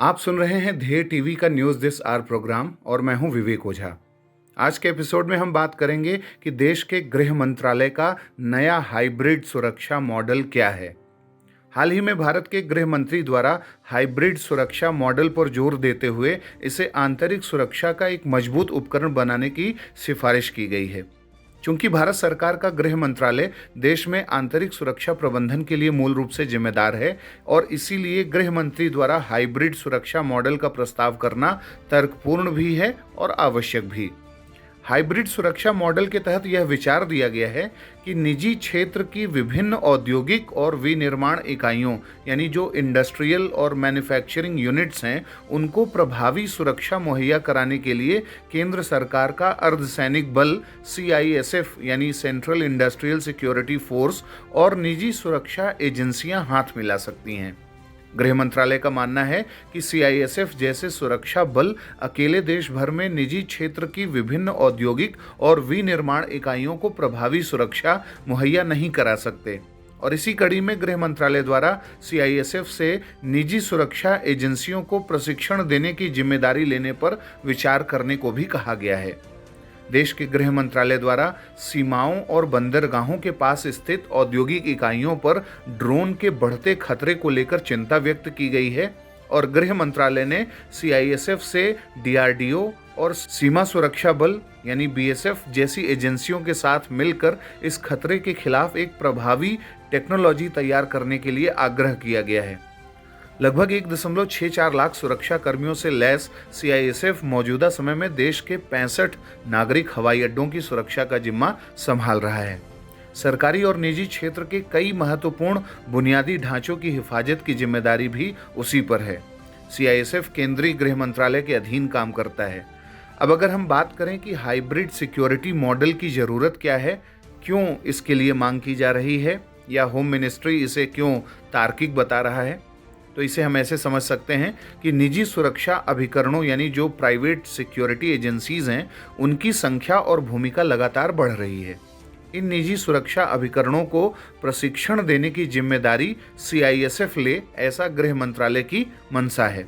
आप सुन रहे हैं ध्येय टीवी का न्यूज़ दिस आवर प्रोग्राम और मैं हूं विवेक ओझा। आज के एपिसोड में हम बात करेंगे कि देश के गृह मंत्रालय का नया हाइब्रिड सुरक्षा मॉडल क्या है। हाल ही में भारत के गृह मंत्री द्वारा हाइब्रिड सुरक्षा मॉडल पर जोर देते हुए इसे आंतरिक सुरक्षा का एक मजबूत उपकरण बनाने की सिफारिश की गई है। चूंकि भारत सरकार का गृह मंत्रालय देश में आंतरिक सुरक्षा प्रबंधन के लिए मूल रूप से जिम्मेदार है और इसीलिए गृह मंत्री द्वारा हाइब्रिड सुरक्षा मॉडल का प्रस्ताव करना तर्कपूर्ण भी है और आवश्यक भी। हाइब्रिड सुरक्षा मॉडल के तहत यह विचार दिया गया है कि निजी क्षेत्र की विभिन्न औद्योगिक और विनिर्माण इकाइयों यानी जो इंडस्ट्रियल और मैन्युफैक्चरिंग यूनिट्स हैं, उनको प्रभावी सुरक्षा मुहैया कराने के लिए केंद्र सरकार का अर्धसैनिक बल CISF यानी सेंट्रल इंडस्ट्रियल सिक्योरिटी फोर्स और निजी सुरक्षा एजेंसियां हाथ मिला सकती हैं। गृह मंत्रालय का मानना है कि CISF जैसे सुरक्षा बल अकेले देश भर में निजी क्षेत्र की विभिन्न औद्योगिक और विनिर्माण इकाइयों को प्रभावी सुरक्षा मुहैया नहीं करा सकते और इसी कड़ी में गृह मंत्रालय द्वारा CISF से निजी सुरक्षा एजेंसियों को प्रशिक्षण देने की जिम्मेदारी लेने पर विचार करने को भी कहा गया है। देश के गृह मंत्रालय द्वारा सीमाओं और बंदरगाहों के पास स्थित औद्योगिक इकाइयों पर ड्रोन के बढ़ते खतरे को लेकर चिंता व्यक्त की गई है और गृह मंत्रालय ने CISF से DRDO और सीमा सुरक्षा बल यानी BSF जैसी एजेंसियों के साथ मिलकर इस खतरे के खिलाफ एक प्रभावी टेक्नोलॉजी तैयार करने के लिए आग्रह किया गया है। लगभग 1.64 लाख सुरक्षा कर्मियों से लैस CISF मौजूदा समय में देश के 65 नागरिक हवाई अड्डों की सुरक्षा का जिम्मा संभाल रहा है। सरकारी और निजी क्षेत्र के कई महत्वपूर्ण बुनियादी ढांचों की हिफाजत की जिम्मेदारी भी उसी पर है। CISF केंद्रीय गृह मंत्रालय के अधीन काम करता है। अब अगर हम बात करें कि हाइब्रिड सिक्योरिटी मॉडल की ज़रूरत क्या है, क्यों इसके लिए मांग की जा रही है या होम मिनिस्ट्री इसे क्यों तार्किक बता रहा है, तो इसे हम ऐसे समझ सकते हैं कि निजी सुरक्षा अभिकरणों यानी जो प्राइवेट सिक्योरिटी एजेंसीज हैं, उनकी संख्या और भूमिका लगातार बढ़ रही है। इन निजी सुरक्षा अभिकरणों को प्रशिक्षण देने की जिम्मेदारी CISF ले, ऐसा गृह मंत्रालय की मंशा है।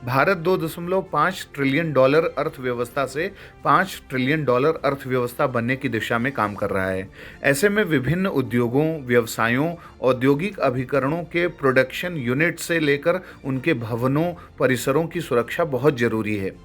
भारत $2.5 ट्रिलियन अर्थव्यवस्था से $5 ट्रिलियन अर्थव्यवस्था बनने की दिशा में काम कर रहा है। ऐसे में विभिन्न उद्योगों, व्यवसायों, औद्योगिक अभिकरणों के प्रोडक्शन यूनिट से लेकर उनके भवनों, परिसरों की सुरक्षा बहुत जरूरी है।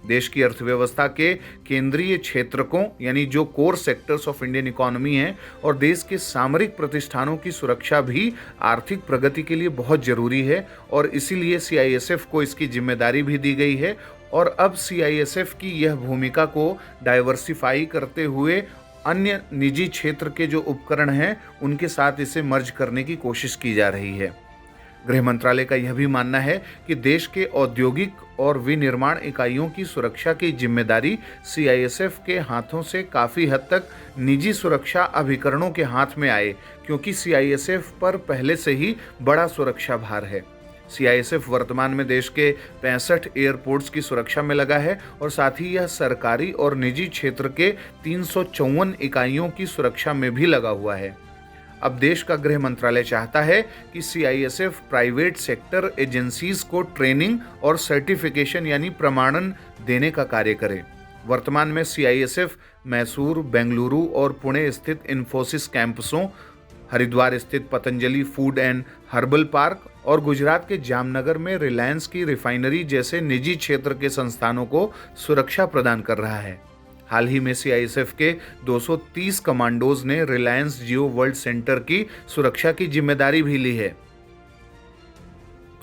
देश की अर्थव्यवस्था के केंद्रीय क्षेत्रकों यानी जो core sectors of Indian economy हैं और देश के सामरिक प्रतिष्ठानों की सुरक्षा भी आर्थिक प्रगति के लिए बहुत जरूरी है और इसीलिए CISF को इसकी जिम्मेदारी भी दी गई है और अब CISF की यह भूमिका को डाइवर्सिफाई करते हुए अन्य निजी क्षेत्र के जो उपकरण हैं उनके साथ इसे मर्ज करने की कोशिश की जा रही है। गृह मंत्रालय का यह भी मानना है कि देश के औद्योगिक और विनिर्माण इकाइयों की सुरक्षा की जिम्मेदारी CISF के हाथों से काफ़ी हद तक निजी सुरक्षा अभिकरणों के हाथ में आए, क्योंकि CISF पर पहले से ही बड़ा सुरक्षा भार है। CISF वर्तमान में देश के 65 एयरपोर्ट्स की सुरक्षा में लगा है और साथ ही यह सरकारी और निजी क्षेत्र के 354 इकाइयों की सुरक्षा में भी लगा हुआ है। अब देश का गृह मंत्रालय चाहता है कि CISF प्राइवेट सेक्टर एजेंसीज को ट्रेनिंग और सर्टिफिकेशन यानी प्रमाणन देने का कार्य करे। वर्तमान में CISF मैसूर, बेंगलुरु और पुणे स्थित इन्फोसिस कैंपसों, हरिद्वार स्थित Patanjali food and herbal park और गुजरात के जामनगर में रिलायंस की रिफाइनरी जैसे निजी क्षेत्र के संस्थानों को सुरक्षा प्रदान कर रहा है। हाल ही में CISF के 230 कमांडोज ने रिलायंस जियो वर्ल्ड सेंटर की सुरक्षा की जिम्मेदारी भी ली है।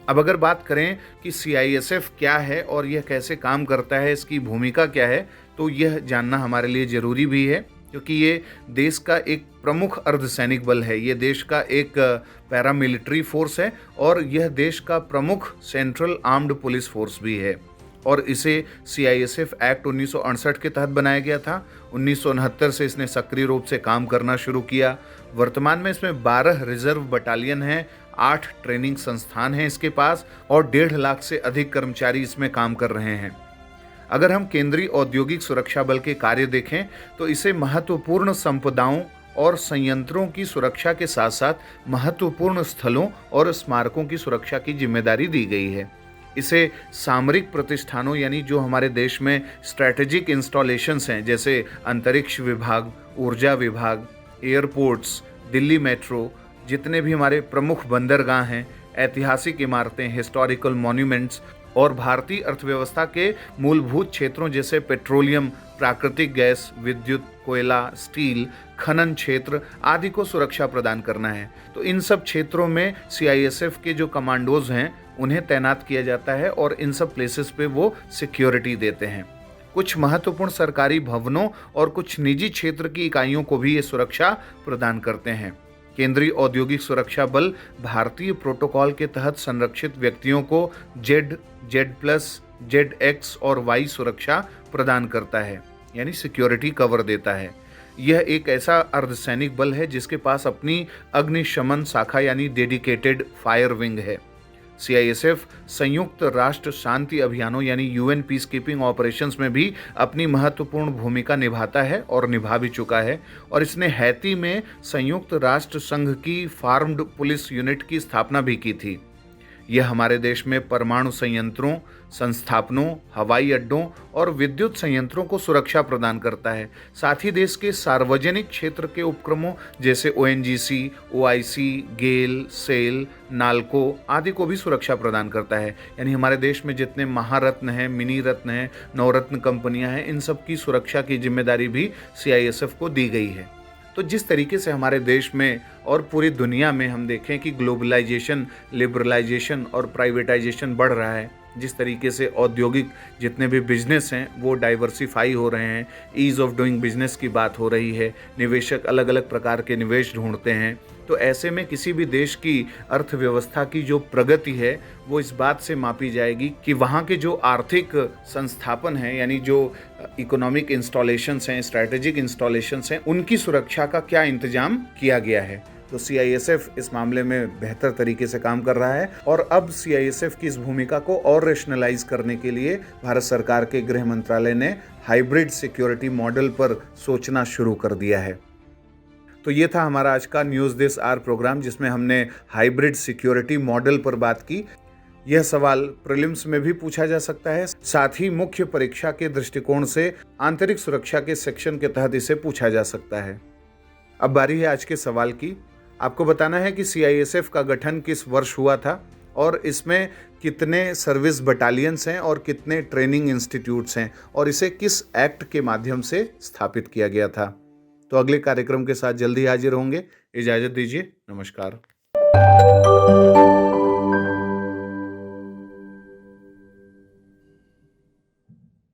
अब अगर बात करें कि CISF क्या है और यह कैसे काम करता है, इसकी भूमिका क्या है, तो यह जानना हमारे लिए ज़रूरी भी है, क्योंकि ये देश का एक प्रमुख अर्धसैनिक बल है, ये देश का एक पैरामिलिट्री फोर्स है और यह देश का प्रमुख सेंट्रल आर्म्ड पुलिस फोर्स भी है और इसे CISF एक्ट 1968 के तहत बनाया गया था। 1969 से इसने सक्रिय रूप से काम करना शुरू किया। वर्तमान में इसमें 12 रिजर्व बटालियन हैं, 8 ट्रेनिंग संस्थान हैं इसके पास और 1.5 लाख से अधिक कर्मचारी इसमें काम कर रहे हैं। अगर हम केंद्रीय औद्योगिक सुरक्षा बल के कार्य देखें तो इसे महत्वपूर्ण संपदाओं और संयंत्रों की सुरक्षा के साथ साथ महत्वपूर्ण स्थलों और स्मारकों की सुरक्षा की जिम्मेदारी दी गई है। इसे सामरिक प्रतिष्ठानों यानी जो हमारे देश में स्ट्रैटेजिक इंस्टॉलेशंस हैं, जैसे अंतरिक्ष विभाग, ऊर्जा विभाग, एयरपोर्ट्स, दिल्ली मेट्रो, जितने भी हमारे प्रमुख बंदरगाह हैं, ऐतिहासिक इमारतें, हिस्टोरिकल मॉन्यूमेंट्स और भारतीय अर्थव्यवस्था के मूलभूत क्षेत्रों जैसे पेट्रोलियम, प्राकृतिक गैस, विद्युत, कोयला, स्टील, खनन क्षेत्र आदि को सुरक्षा प्रदान करना है। तो इन सब क्षेत्रों में सीआईएसएफ के जो कमांडोज हैं उन्हें तैनात किया जाता है और इन सब प्लेसेस पे वो सिक्योरिटी देते हैं। कुछ महत्वपूर्ण सरकारी भवनों और कुछ निजी क्षेत्र की इकाइयों को भी ये सुरक्षा प्रदान करते हैं। केंद्रीय औद्योगिक सुरक्षा बल भारतीय प्रोटोकॉल के तहत संरक्षित व्यक्तियों को Z, Z plus, Z x और वाई सुरक्षा प्रदान करता है, यानी सिक्योरिटी कवर देता है। यह एक ऐसा अर्धसैनिक बल है जिसके पास अपनी अग्निशमन शाखा यानी डेडिकेटेड फायर विंग है। सीआईएसएफ संयुक्त राष्ट्र शांति अभियानों यानी यूएन पीस कीपिंग ऑपरेशंस में भी अपनी महत्वपूर्ण भूमिका निभाता है और निभा भी चुका है, और इसने हैती में संयुक्त राष्ट्र संघ की फार्म्ड पुलिस यूनिट की स्थापना भी की थी। यह हमारे देश में परमाणु संयंत्रों, संस्थापनों, हवाई अड्डों और विद्युत संयंत्रों को सुरक्षा प्रदान करता है। साथ ही देश के सार्वजनिक क्षेत्र के उपक्रमों जैसे ओएनजीसी, ओआईसी, गेल, सेल, नाल्को आदि को भी सुरक्षा प्रदान करता है। यानी हमारे देश में जितने महारत्न हैं, मिनी रत्न हैं, नवरत्न कंपनियां हैं, इन सब की सुरक्षा की जिम्मेदारी भी सीआईएसएफ को दी गई है। तो जिस तरीके से हमारे देश में और पूरी दुनिया में हम देखें कि ग्लोबलाइजेशन, लिबरलाइजेशन और प्राइवेटाइजेशन बढ़ रहा है, जिस तरीके से औद्योगिक जितने भी बिजनेस हैं वो डाइवर्सिफाई हो रहे हैं, ईज़ ऑफ डूइंग बिजनेस की बात हो रही है, निवेशक अलग अलग प्रकार के निवेश ढूंढते हैं। तो ऐसे में किसी भी देश की अर्थव्यवस्था की जो प्रगति है वो इस बात से मापी जाएगी कि वहाँ के जो आर्थिक संस्थापन हैं, यानी जो इकोनॉमिक इंस्टॉलेशंस हैं, स्ट्रैटेजिक इंस्टॉलेशंस हैं, उनकी सुरक्षा का क्या इंतजाम किया गया है। तो सीआईएसएफ इस मामले में बेहतर तरीके से काम कर रहा है और अब सीआईएसएफ की इस भूमिका को और रेशनलाइज करने के लिए भारत सरकार के गृह मंत्रालय ने हाइब्रिड सिक्योरिटी मॉडल पर सोचना शुरू कर दिया है। तो ये था हमारा आज का न्यूज़ दिस आवर प्रोग्राम, जिसमें हमने हाइब्रिड सिक्योरिटी मॉडल पर बात की। यह सवाल प्रीलिम्स में भी पूछा जा सकता है, साथ ही मुख्य परीक्षा के दृष्टिकोण से आंतरिक सुरक्षा के सेक्शन के तहत इसे पूछा जा सकता है। अब बारी है आज के सवाल की। आपको बताना है कि सीआईएसएफ का गठन किस वर्ष हुआ था और इसमें कितने सर्विस बटालियंस हैं और कितने ट्रेनिंग इंस्टीट्यूट्स हैं और इसे किस एक्ट के माध्यम से स्थापित किया गया था। तो अगले कार्यक्रम के साथ जल्दी हाजिर होंगे। इजाज़त दीजिए। नमस्कार।